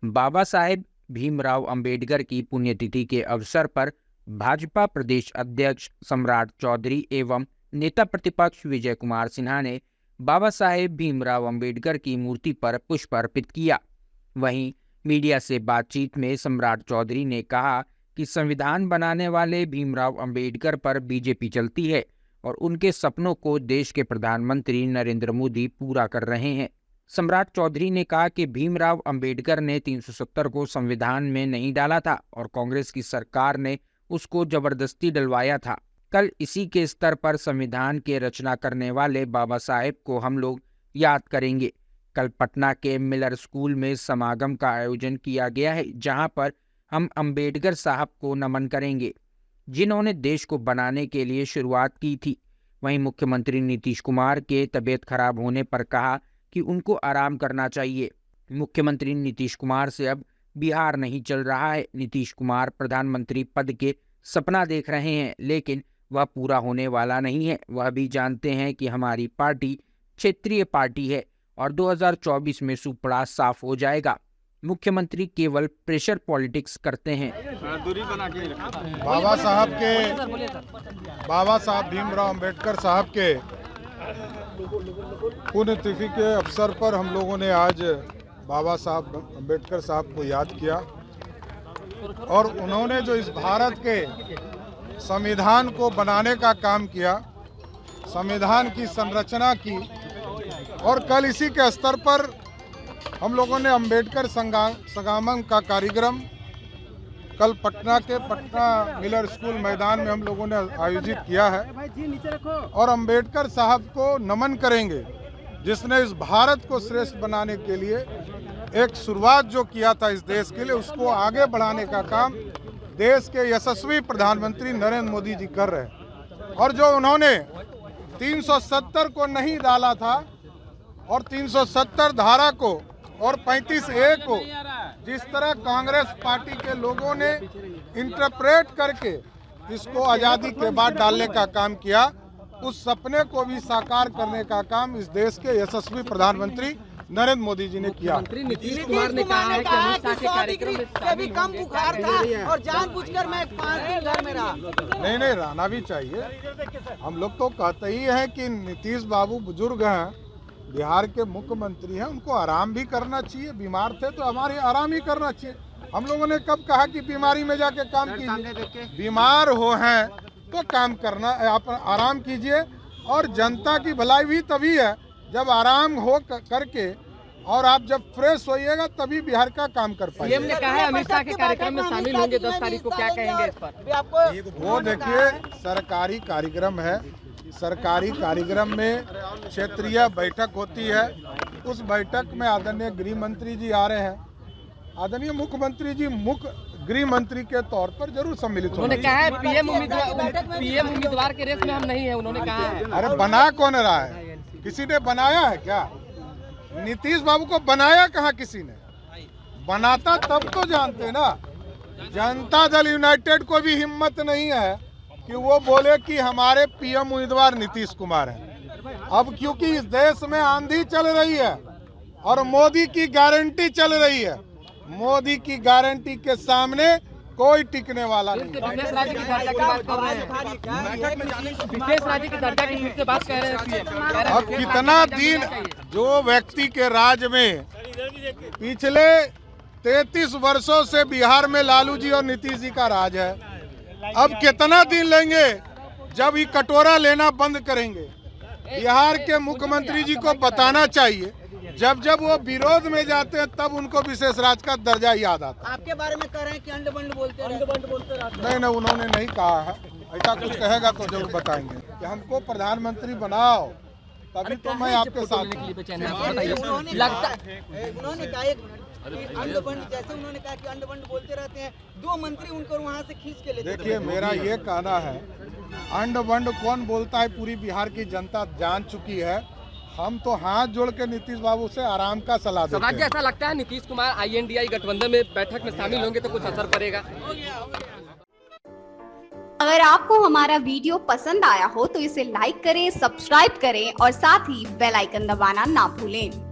बाबा साहेब भीमराव अंबेडकर की पुण्यतिथि के अवसर पर भाजपा प्रदेश अध्यक्ष सम्राट चौधरी एवं नेता प्रतिपक्ष विजय कुमार सिन्हा ने बाबा साहेब भीमराव अंबेडकर की मूर्ति पर पुष्प अर्पित किया। वहीं मीडिया से बातचीत में सम्राट चौधरी ने कहा कि संविधान बनाने वाले भीमराव अंबेडकर पर बीजेपी चलती है और उनके सपनों को देश के प्रधानमंत्री नरेंद्र मोदी पूरा कर रहे हैं। सम्राट चौधरी ने कहा कि भीमराव अंबेडकर ने 370 को संविधान में नहीं डाला था और कांग्रेस की सरकार ने उसको जबरदस्ती डलवाया था। कल इसी के स्तर पर संविधान के रचना करने वाले बाबा साहेब को हम लोग याद करेंगे। कल पटना के मिलर स्कूल में समागम का आयोजन किया गया है, जहां पर हम अंबेडकर साहब को नमन करेंगे, जिन्होंने देश को बनाने के लिए शुरुआत की थी। वहीं मुख्यमंत्री नीतीश कुमार के तबीयत खराब होने पर कहा कि उनको आराम करना चाहिए। मुख्यमंत्री नीतीश कुमार से अब बिहार नहीं चल रहा है। नीतीश कुमार प्रधानमंत्री पद के सपना देख रहे हैं, लेकिन वह पूरा होने वाला नहीं है। वह भी जानते हैं कि हमारी पार्टी क्षेत्रीय पार्टी है और 2024 में सुपड़ा साफ हो जाएगा। मुख्यमंत्री केवल प्रेशर पॉलिटिक्स करते हैं। बाबा साहब भीमराव अंबेडकर साहब के पुण्यतिथि के अवसर पर हम लोगों ने आज बाबा साहब अंबेडकर साहब को याद किया और उन्होंने जो इस भारत के संविधान को बनाने का काम किया, संविधान की संरचना की, और कल इसी के स्तर पर हम लोगों ने अंबेडकर संगमम का कार्यक्रम कल पटना मिलर स्कूल मैदान में हम लोगों ने आयोजित किया है और अंबेडकर साहब को नमन करेंगे, जिसने इस भारत को श्रेष्ठ बनाने के लिए एक शुरुआत जो किया था इस देश के लिए, उसको आगे बढ़ाने का काम देश के यशस्वी प्रधानमंत्री नरेंद्र मोदी जी कर रहे हैं। और जो उन्होंने 370 को नहीं डाला था और 370 धारा को और 35A को जिस तरह कांग्रेस पार्टी के लोगों ने इंटरप्रेट करके इसको आज़ादी के बाद डालने का काम किया, उस सपने को भी साकार करने का काम इस देश के यशस्वी प्रधानमंत्री नरेंद्र मोदी जी ने किया। नीतीश कुमार ने कहा है कि अमित शाह के कार्यक्रम में सभी कम बुखार था और जानबूझकर मैं 5 दिन घर में रहा। नहीं, रहना भी चाहिए। हम लोग तो कहते ही हैं कि नीतीश बाबू बुजुर्ग हैं, बिहार के मुख्यमंत्री हैं, उनको आराम भी करना चाहिए। बीमार थे तो हमारे आराम ही करना चाहिए। हम लोगों ने कब कहा कि बीमारी में जाके काम कीजिए? बीमार हो हैं तो काम करना, आप आराम कीजिए। और जनता की भलाई भी तभी है जब आराम हो करके और आप जब फ्रेश होइएगा तभी बिहार का काम कर पाएंगे। सीएम ने कहा है अमित शाह के कार्यक्रम में शामिल होंगे 10 तारीख को, क्या कहेंगे इस पर? वो देखिए, सरकारी कार्यक्रम है, सरकारी कार्यक्रम में क्षेत्रीय बैठक होती है। उस बैठक में आदरणीय गृह मंत्री जी आ रहे हैं। आदरणीय मुख्यमंत्री जी मुख्य गृह मंत्री के तौर पर जरूर सम्मिलित होंगे। उन्होंने कहा है पीएम उम्मीदवार के रेस में हम नहीं है, उन्होंने कहा है। अरे बना कौन रहा है? किसी ने बनाया है क्या? नीतीश बाबू को बनाया कहाँ किसी ने? बनाता तब तो जानते ना। जनता दल यूनाइटेड को भी हिम्मत नहीं है कि वो बोले कि हमारे पीएम उम्मीदवार नीतीश कुमार हैं। अब क्योंकि इस देश में आंधी चल रही है और मोदी की गारंटी चल रही है, मोदी की गारंटी के सामने कोई टिकने वाला नहीं। विशेष राज्य की दर्जा की बात कर रहे हैं, विशेष राज्य की दर्जा की फिर से बात कह रहे हैं। अब कितना दिन जो व्यक्ति के राज में पिछले 33 वर्षों से बिहार में लालू जी और नीतीश जी का राज है, अब कितना दिन लेंगे जब ये कटोरा लेना बंद करेंगे? बिहार के मुख्यमंत्री जी को बताना चाहिए, जब जब वो विरोध में जाते हैं तब उनको विशेष राज्य का दर्जा याद आता है। आपके बारे में कह रहे हैं कि अंडबंड बोलते रहते। नहीं, उन्होंने नहीं कहा है। ऐसा कुछ कहेगा तो जरूर बताएंगे कि हमको प्रधानमंत्री बनाओ, तभी तो मैं आपके साथ। उन्होंने कहा अंडबंड, जैसे उन्होंने कहा कि अंडबंड बोलते रहते हैं, 2 मंत्री उनको वहाँ से खींच के लेते। देखिए, मेरा ये कहना है, अंडबंड कौन बोलता है पूरी बिहार की जनता जान चुकी है। हम तो हाथ जोड़ के नीतीश बाबू से आराम का सलाह देते हैं। ऐसा लगता है नीतीश कुमार INDI गठबंधन में बैठक में शामिल होंगे तो कुछ असर पड़ेगा? अगर आपको हमारा वीडियो पसंद आया हो तो इसे लाइक करें, सब्सक्राइब करें और साथ ही बेल आइकन दबाना ना भूलें।